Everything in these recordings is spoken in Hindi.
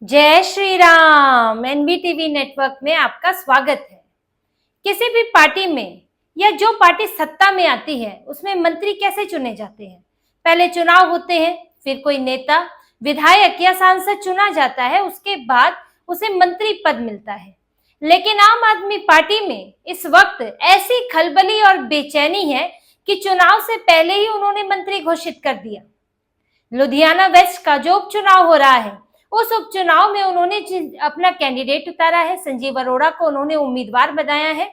जय श्री राम। एनबीटीवी नेटवर्क में आपका स्वागत है। किसी भी पार्टी में या जो पार्टी सत्ता में आती है उसमें मंत्री कैसे चुने जाते हैं? पहले चुनाव होते हैं, फिर कोई नेता, विधायक या सांसद चुना जाता है, उसके बाद उसे मंत्री पद मिलता है। लेकिन आम आदमी पार्टी में इस वक्त ऐसी खलबली और बेचैनी है कि चुनाव से पहले ही उन्होंने मंत्री घोषित कर दिया। लुधियाना वेस्ट का जो उपचुनाव हो रहा है, उस उपचुनाव में उन्होंने अपना कैंडिडेट उतारा है, संजीव अरोड़ा को उन्होंने उम्मीदवार बनाया है।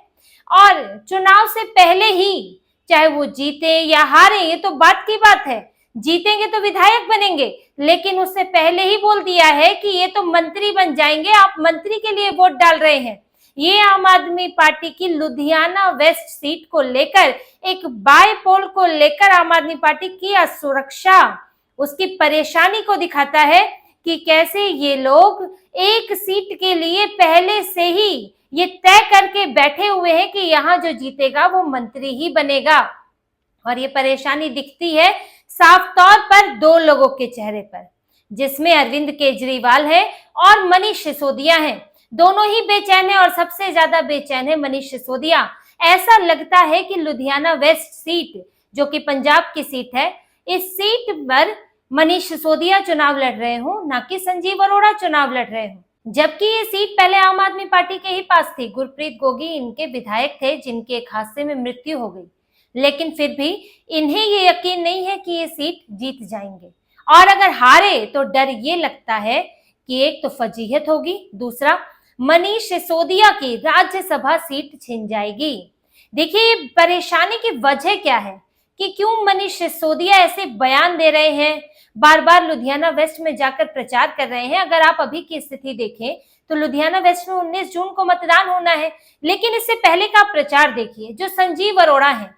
और चुनाव से पहले ही, चाहे वो जीते या हारे, ये तो बात की बात है, जीतेंगे तो विधायक बनेंगे, लेकिन उससे पहले ही बोल दिया है कि ये तो मंत्री बन जाएंगे, आप मंत्री के लिए वोट डाल रहे हैं। ये आम आदमी पार्टी की लुधियाना वेस्ट सीट को लेकर, एक बाय पोल को लेकर आम आदमी पार्टी की असुरक्षा, उसकी परेशानी को दिखाता है कि कैसे ये लोग एक सीट के लिए पहले से ही ये तय करके बैठे हुए हैं कि यहाँ जो जीतेगा वो मंत्री ही बनेगा। और ये परेशानी दिखती है साफ तौर पर दो लोगों के चेहरे पर, जिसमें अरविंद केजरीवाल है और मनीष सिसोदिया है। दोनों ही बेचैन है और सबसे ज्यादा बेचैन है मनीष सिसोदिया। ऐसा लगता है कि लुधियाना वेस्ट सीट, जो कि पंजाब की सीट है, इस सीट पर मनीष सिसोदिया चुनाव लड़ रहे हो, ना कि संजीव अरोड़ा चुनाव लड़ रहे हो। जबकि ये सीट पहले आम आदमी पार्टी के ही पास थी। गुरप्रीत गोगी इनके विधायक थे, जिनके एक हादसे में मृत्यु हो गई, लेकिन फिर भी इन्हें ये यकीन नहीं है कि ये सीट जीत जाएंगे। और अगर हारे तो डर ये लगता है कि एक तो फजीहत होगी, दूसरा मनीष सिसोदिया की राज्यसभा सीट छिन जाएगी। देखिए परेशानी की वजह क्या है कि क्यों मनीष सिसोदिया ऐसे बयान दे रहे हैं, बार बार लुधियाना वेस्ट में जाकर प्रचार कर रहे हैं। अगर आप अभी की स्थिति देखें तो लुधियाना वेस्ट में 19 जून को मतदान होना है, लेकिन इससे पहले का प्रचार देखिए। जो संजीव अरोड़ा हैं,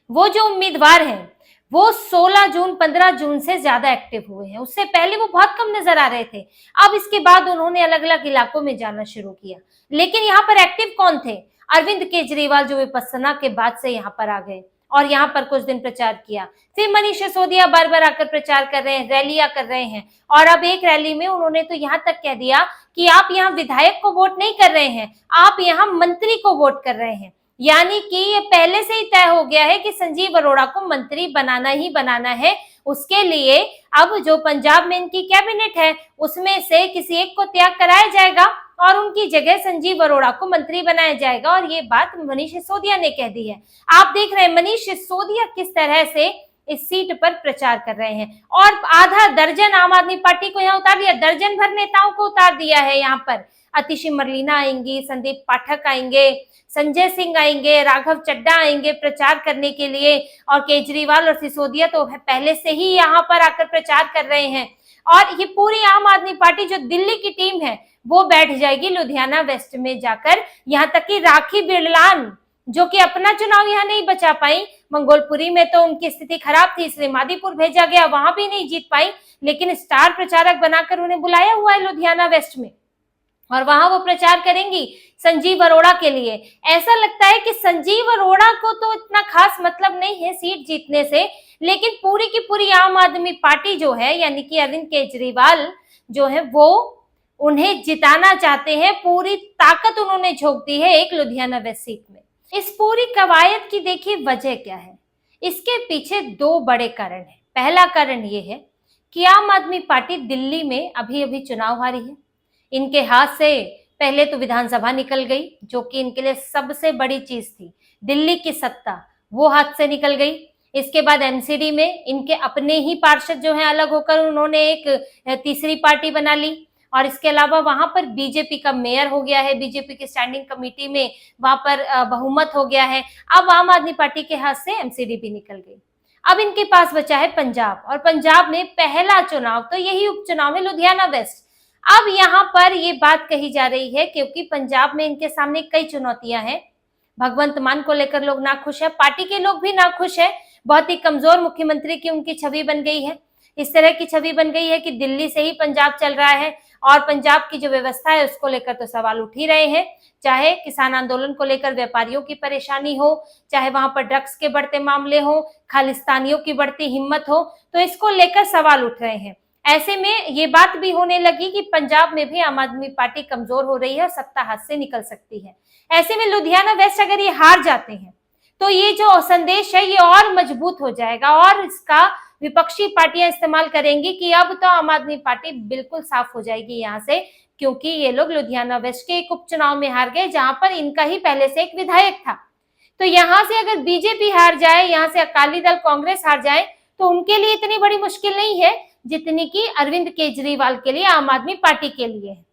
वो जो उम्मीदवार हैं, वो 16 जून 15 जून से ज्यादा एक्टिव हुए हैं। उससे पहले वो बहुत कम नजर आ रहे थे। अब इसके बाद उन्होंने अलग अलग इलाकों में जाना शुरू किया, लेकिन यहाँ पर एक्टिव कौन थे? अरविंद केजरीवाल, जो विपස්සना के बाद से यहाँ पर आ गए और यहाँ पर कुछ दिन प्रचार किया। फिर मनीष सिसोदिया बार बार आकर प्रचार कर रहे हैं, रैलियां कर रहे हैं। और अब एक रैली में उन्होंने तो यहाँ तक कह दिया कि आप यहाँ विधायक को वोट नहीं कर रहे हैं, आप यहाँ मंत्री को वोट कर रहे हैं। यानी कि ये पहले से ही तय हो गया है कि संजीव अरोड़ा को मंत्री बनाना ही बनाना है। उसके लिए अब जो पंजाब में इनकी कैबिनेट है, उसमें से किसी एक को त्याग कराया जाएगा और उनकी जगह संजीव अरोड़ा को मंत्री बनाया जाएगा। और ये बात मनीष सिसोदिया ने कह दी है। आप देख रहे हैं मनीष सिसोदिया किस तरह से इस सीट पर प्रचार कर रहे हैं। और आधा दर्जन आम आदमी पार्टी को यहाँ उतार दिया, दर्जन भर नेताओं को उतार दिया है। यहाँ पर अतिशी मरलीना आएंगी, संदीप पाठक आएंगे, संजय सिंह आएंगे, राघव चड्डा आएंगे प्रचार करने के लिए। और केजरीवाल और सिसोदिया तो पहले से ही यहाँ पर आकर प्रचार कर रहे हैं। और ये पूरी आम आदमी पार्टी जो दिल्ली की टीम है, वो बैठ जाएगी लुधियाना वेस्ट में जाकर। यहाँ तक कि राखी बिरलान, जो कि अपना चुनाव यहाँ नहीं बचा पाई, मंगोलपुरी में तो उनकी स्थिति खराब थी, इसलिए मादीपुर भेजा गया, वहां भी नहीं जीत पाई, लेकिन स्टार प्रचारक बनाकर उन्हें बुलाया हुआ है लुधियाना वेस्ट में, और वहां वो प्रचार करेंगी संजीव अरोड़ा के लिए। ऐसा लगता है कि संजीव अरोड़ा को तो इतना खास मतलब नहीं है सीट जीतने से, लेकिन पूरी की पूरी आम आदमी पार्टी जो है, यानी कि अरविंद केजरीवाल जो है, वो उन्हें जिताना चाहते हैं। पूरी ताकत उन्होंने झोंक दी है एक लुधियाना वेस्ट सीट में। इस पूरी कवायद की देखिए वजह क्या है। इसके पीछे दो बड़े कारण हैं। पहला कारण ये है कि आम आदमी पार्टी दिल्ली में अभी अभी चुनाव हारी है। इनके हाथ से पहले तो विधानसभा निकल गई, जो कि इनके लिए सबसे बड़ी चीज थी। दिल्ली की सत्ता वो हाथ से निकल गई। इसके बाद एमसीडी में इनके अपने ही पार्षद जो हैं अलग होकर उन्होंने एक तीसरी पार्टी बना ली। और इसके अलावा वहां पर बीजेपी का मेयर हो गया है, बीजेपी की स्टैंडिंग कमेटी में वहां पर बहुमत हो गया है। अब आम आदमी पार्टी के हाथ से एमसीडी भी निकल गई। अब इनके पास बचा है पंजाब, और पंजाब में पहला चुनाव तो यही उपचुनाव है, लुधियाना वेस्ट। अब यहाँ पर ये बात कही जा रही है क्योंकि पंजाब में इनके सामने कई चुनौतियां हैं। भगवंत मान को लेकर लोग नाखुश है, पार्टी के लोग भी नाखुश है। बहुत ही कमजोर मुख्यमंत्री की उनकी छवि बन गई है। इस तरह की छवि बन गई है कि दिल्ली से ही पंजाब चल रहा है, और पंजाब की जो व्यवस्था है उसको लेकर तो सवाल उठ ही रहे हैं। चाहे किसान आंदोलन को लेकर व्यापारियों की परेशानी हो, चाहे वहां पर ड्रग्स के बढ़ते मामले हो, खालिस्तानियों की बढ़ती हिम्मत हो, तो इसको लेकर सवाल उठ रहे हैं। ऐसे में ये बात भी होने लगी कि पंजाब में भी आम आदमी पार्टी कमजोर हो रही है और सत्ता हाथ से निकल सकती है। ऐसे में लुधियाना वेस्ट अगर ये हार जाते हैं तो ये जो संदेश है ये और मजबूत हो जाएगा और इसका विपक्षी पार्टियां इस्तेमाल करेंगी कि अब तो आम आदमी पार्टी बिल्कुल साफ हो जाएगी यहाँ से, क्योंकि ये लोग लुधियाना वेस्ट के एक उपचुनाव में हार गए जहां पर इनका ही पहले से एक विधायक था। तो यहाँ से अगर बीजेपी हार जाए, यहाँ से अकाली दल कांग्रेस हार जाए तो उनके लिए इतनी बड़ी मुश्किल नहीं है जितनी कि अरविंद केजरीवाल के लिए, आम आदमी पार्टी के लिए है।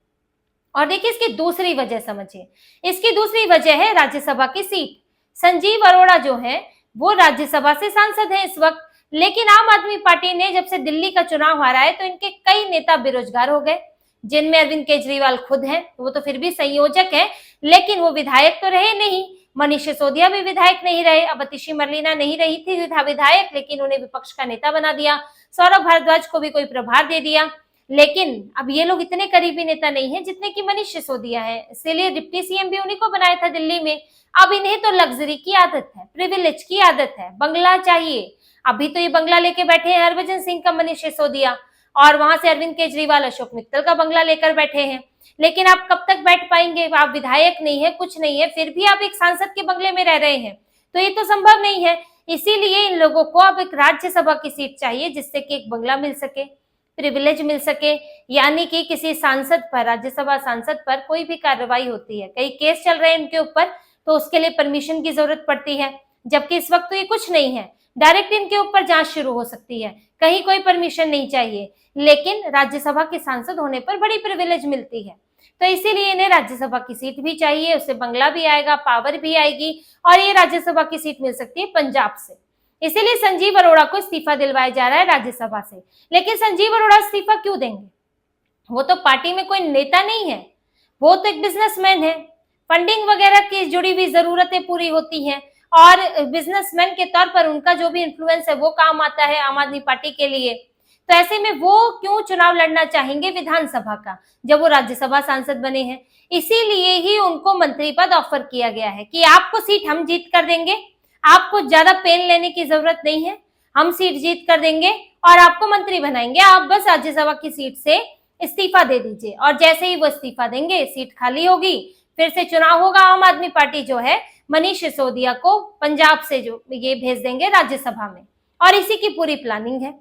और देखिए इसकी दूसरी वजह समझिए, इसकी दूसरी वजह है राज्यसभा की सीट। संजीव अरोड़ा जो है वो राज्यसभा से सांसद है इस वक्त, लेकिन आम आदमी पार्टी ने जब से दिल्ली का चुनाव हारा है तो इनके कई नेता बेरोजगार हो गए, जिनमें अरविंद केजरीवाल खुद हैं, वो तो फिर भी संयोजक है लेकिन वो विधायक तो रहे नहीं। मनीष सिसोदिया भी विधायक नहीं रहे, अब अतिशी मरलीना नहीं रही थी विधायक, लेकिन उन्हें विपक्ष का नेता बना दिया। सौरभ भारद्वाज को भी कोई प्रभार दे दिया, लेकिन अब ये लोग इतने करीबी नेता नहीं है जितने कि मनीष सिसोदिया है, इसीलिए डिप्टी सीएम भी उन्हीं को बनाया था दिल्ली में। अब इन्हें तो लग्जरी की आदत है, प्रिविलेज की आदत है, बंगला चाहिए। अभी तो ये बंगला लेके बैठे हैं हरभजन सिंह का मनीष सिसोदिया, और वहां से अरविंद केजरीवाल अशोक मित्तल का बंगला लेकर बैठे हैं। लेकिन आप कब तक बैठ पाएंगे? आप विधायक नहीं है, कुछ नहीं है, फिर भी आप एक सांसद के बंगले में रह रहे हैं, तो ये तो संभव नहीं है। इसीलिए इन लोगों को अब एक राज्यसभा की सीट चाहिए जिससे कि एक बंगला मिल सके, प्रिविलेज मिल सके, यानी कि किसी सांसद पर, राज्यसभा सांसद पर कोई भी कार्रवाई होती है, कई केस चल रहे हैं इनके ऊपर, तो उसके लिए परमिशन की जरूरत पड़ती है, जबकि इस वक्त तो ये कुछ नहीं है, डायरेक्ट इनके ऊपर जांच शुरू हो सकती है, कहीं कोई परमिशन नहीं चाहिए। लेकिन राज्यसभा के सांसद होने पर बड़ी प्रिविलेज मिलती है, तो इसीलिए इन्हें राज्यसभा की सीट भी चाहिए, उससे बंगला भी आएगा, पावर भी आएगी, और ये राज्यसभा की सीट मिल सकती है पंजाब से। इसीलिए संजीव अरोड़ा को इस्तीफा दिलवाया जा रहा है राज्यसभा से। लेकिन संजीव अरोड़ा इस्तीफा क्यों देंगे? वो तो पार्टी में कोई नेता नहीं है, वो तो एक बिजनेसमैन है, फंडिंग वगैरह की जुड़ी हुई जरूरतें पूरी होती हैं, और बिजनेसमैन के तौर पर उनका जो भी इन्फ्लुएंस है वो काम आता है आम आदमी पार्टी के लिए। तो ऐसे में वो क्यों चुनाव लड़ना चाहेंगे विधानसभा का, जब वो राज्यसभा सांसद बने हैं? इसीलिए ही उनको मंत्री पद ऑफर किया गया है कि आपको सीट हम जीत कर देंगे, आपको ज्यादा पेन लेने की जरूरत नहीं है, हम सीट जीत कर देंगे और आपको मंत्री बनाएंगे, आप बस राज्यसभा की सीट से इस्तीफा दे दीजिए। और जैसे ही वो इस्तीफा देंगे, सीट खाली होगी, फिर से चुनाव होगा, आम आदमी पार्टी जो है मनीष सिसोदिया को पंजाब से जो ये भेज देंगे राज्यसभा में, और इसी की पूरी प्लानिंग है।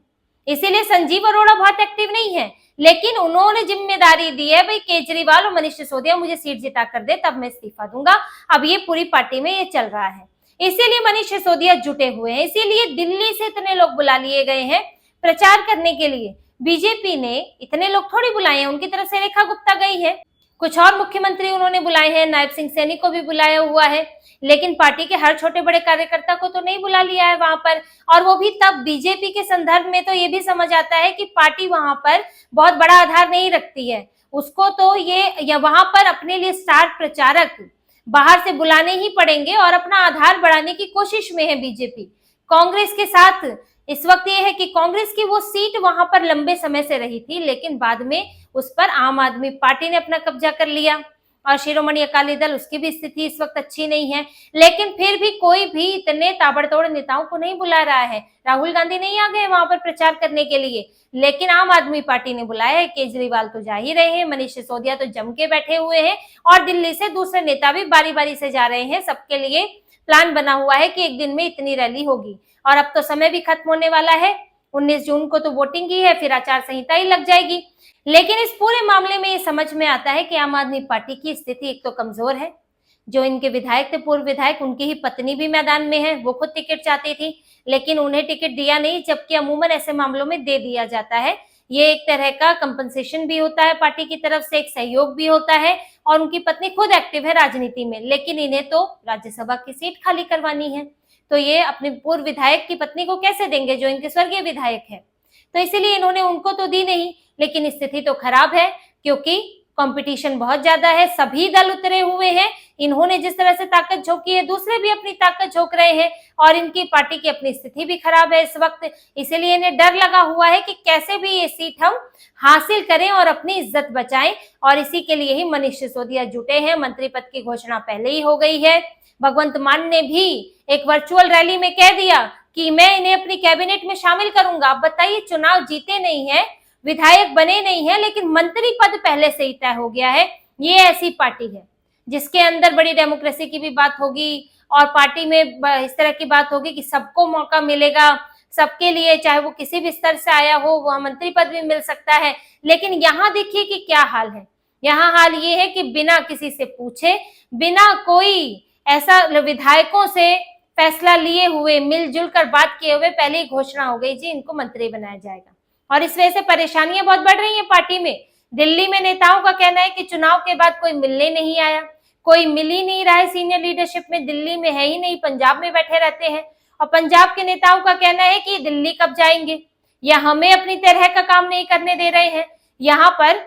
इसीलिए संजीव अरोड़ा बहुत एक्टिव नहीं है, लेकिन उन्होंने जिम्मेदारी दी है, भाई केजरीवाल और मनीष सिसोदिया मुझे सीट जिता कर दे तब मैं इस्तीफा दूंगा। अब ये पूरी पार्टी में ये चल रहा है, इसीलिए मनीष सिसोदिया जुटे हुए हैं, इसीलिए दिल्ली से इतने लोग बुला लिए गए हैं प्रचार करने के लिए। बीजेपी ने इतने लोग थोड़ी बुलाए हैं, उनकी तरफ से रेखा गुप्ता गई है, कुछ और मुख्यमंत्री उन्होंने बुलाए हैं, नायब सिंह सैनी को भी बुलाया हुआ है, लेकिन पार्टी के हर छोटे बड़े कार्यकर्ता को तो नहीं बुला लिया है वहां पर। और वो भी तब बीजेपी के संदर्भ में तो ये भी समझ आता है कि पार्टी वहां पर बहुत बड़ा आधार नहीं रखती है, उसको तो ये या वहां पर अपने लिए स्टार प्रचारक बाहर से बुलाने ही पड़ेंगे, और अपना आधार बढ़ाने की कोशिश में है बीजेपी। कांग्रेस के साथ इस वक्त ये है कि कांग्रेस की वो सीट वहां पर लंबे समय से रही थी, लेकिन बाद में उस पर आम आदमी पार्टी ने अपना कब्जा कर लिया, और शिरोमणि अकाली दल, उसकी भी स्थिति इस वक्त अच्छी नहीं है। लेकिन फिर भी कोई भी इतने ताबड़तोड़ नेताओं को नहीं बुला रहा है, राहुल गांधी नहीं आ गए वहां पर प्रचार करने के लिए, लेकिन आम आदमी पार्टी ने बुलाया है। केजरीवाल तो जा ही रहे हैं, मनीष सिसोदिया तो जम के बैठे हुए हैं, और दिल्ली से दूसरे नेता भी बारी बारी से जा रहे हैं। सबके लिए प्लान बना हुआ है कि एक दिन में इतनी रैली होगी, और अब तो समय भी खत्म होने वाला है, 19 जून को तो वोटिंग ही है, फिर आचार संहिता ही लग जाएगी। लेकिन इस पूरे मामले में ये समझ में आता है कि आम आदमी पार्टी की स्थिति एक तो कमजोर है, जो इनके विधायक थे, पूर्व विधायक, उनकी ही पत्नी भी मैदान में है, वो खुद टिकट चाहती थी लेकिन उन्हें टिकट दिया नहीं, जबकि अमूमन ऐसे मामलों में दे दिया जाता है। ये एक तरह का कंपनसेशन भी होता है पार्टी की तरफ से, एक सहयोग भी होता है, और उनकी पत्नी खुद एक्टिव है राजनीति में, लेकिन इन्हें तो राज्यसभा की सीट खाली करवानी है, तो ये अपने पूर्व विधायक की पत्नी को कैसे देंगे जो इनके स्वर्गीय विधायक है? तो इसीलिए इन्होंने उनको तो दी नहीं, लेकिन स्थिति तो खराब है क्योंकि कंपटीशन बहुत ज्यादा है, सभी दल उतरे हुए हैं। इन्होंने जिस तरह से ताकत झोंकी है, दूसरे भी अपनी ताकत झोंक रहे हैं, और इनकी पार्टी की अपनी स्थिति भी खराब है इस वक्त। इसीलिए इन्हें डर लगा हुआ है कि कैसे भी ये सीट हम हासिल करें और अपनी इज्जत बचाएं, और इसी के लिए ही मनीष सिसोदिया जुटे हैं। मंत्री पद की घोषणा पहले ही हो गई है। भगवंत मान ने भी एक वर्चुअल रैली में कह दिया कि मैं इन्हें अपनी कैबिनेट में शामिल करूंगा। अब बताइए, चुनाव जीते नहीं है, विधायक बने नहीं है लेकिन मंत्री पद पहले से ही तय हो गया है। ये ऐसी पार्टी है जिसके अंदर बड़ी डेमोक्रेसी की भी बात होगी और पार्टी में इस तरह की बात होगी कि सबको मौका मिलेगा, सबके लिए, चाहे वो किसी भी स्तर से आया हो, वह मंत्री पद भी मिल सकता है। लेकिन यहाँ देखिए कि क्या हाल है। यहाँ हाल ये है कि बिना किसी से पूछे, बिना कोई ऐसा विधायकों से फैसला लिए हुए, मिलजुल कर बात किए हुए पहले ही घोषणा हो गई जी इनको मंत्री बनाया जाएगा। और इस वजह से परेशानियां बहुत बढ़ रही हैं पार्टी में। दिल्ली में नेताओं का कहना है कि चुनाव के बाद कोई मिलने नहीं आया, कोई मिल ही नहीं रहा है सीनियर लीडरशिप में, दिल्ली में है ही नहीं, पंजाब में बैठे रहते हैं। और पंजाब के नेताओं का कहना है कि दिल्ली कब जाएंगे, या हमें अपनी तरह का काम नहीं करने दे रहे हैं। यहाँ पर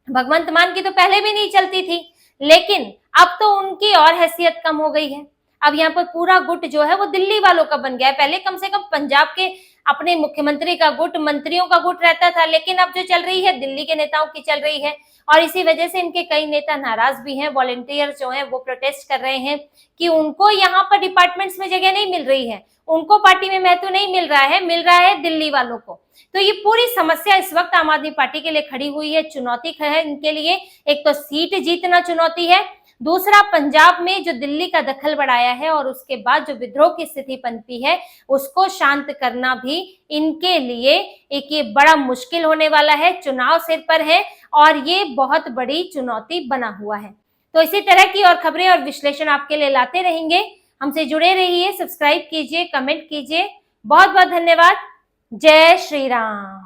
भगवंत मान की तो पहले भी नहीं चलती थी, लेकिन अब तो उनकी और हैसियत कम हो गई है। अब यहाँ पर पूरा गुट जो है वो दिल्ली वालों का बन गया है। पहले कम से कम पंजाब के अपने मुख्यमंत्री का गुट, मंत्रियों का गुट रहता था, लेकिन अब जो चल रही है दिल्ली के नेताओं की चल रही है। और इसी वजह से इनके कई नेता नाराज भी हैं। वॉलंटियर जो हैं वो प्रोटेस्ट कर रहे हैं कि उनको यहाँ पर डिपार्टमेंट्स में जगह नहीं मिल रही है, उनको पार्टी में महत्व नहीं मिल रहा है, मिल रहा है दिल्ली वालों को। तो ये पूरी समस्या इस वक्त आम आदमी पार्टी के लिए खड़ी हुई है, चुनौती है इनके लिए। एक तो सीट जीतना चुनौती है, दूसरा पंजाब में जो दिल्ली का दखल बढ़ाया है और उसके बाद जो विद्रोह की स्थिति पनपी है उसको शांत करना भी इनके लिए एक ये बड़ा मुश्किल होने वाला है। चुनाव सिर पर है और ये बहुत बड़ी चुनौती बना हुआ है। तो इसी तरह की और खबरें और विश्लेषण आपके लिए लाते रहेंगे। हमसे जुड़े रहिए, सब्सक्राइब कीजिए, कमेंट कीजिए। बहुत बहुत धन्यवाद। जय श्री राम।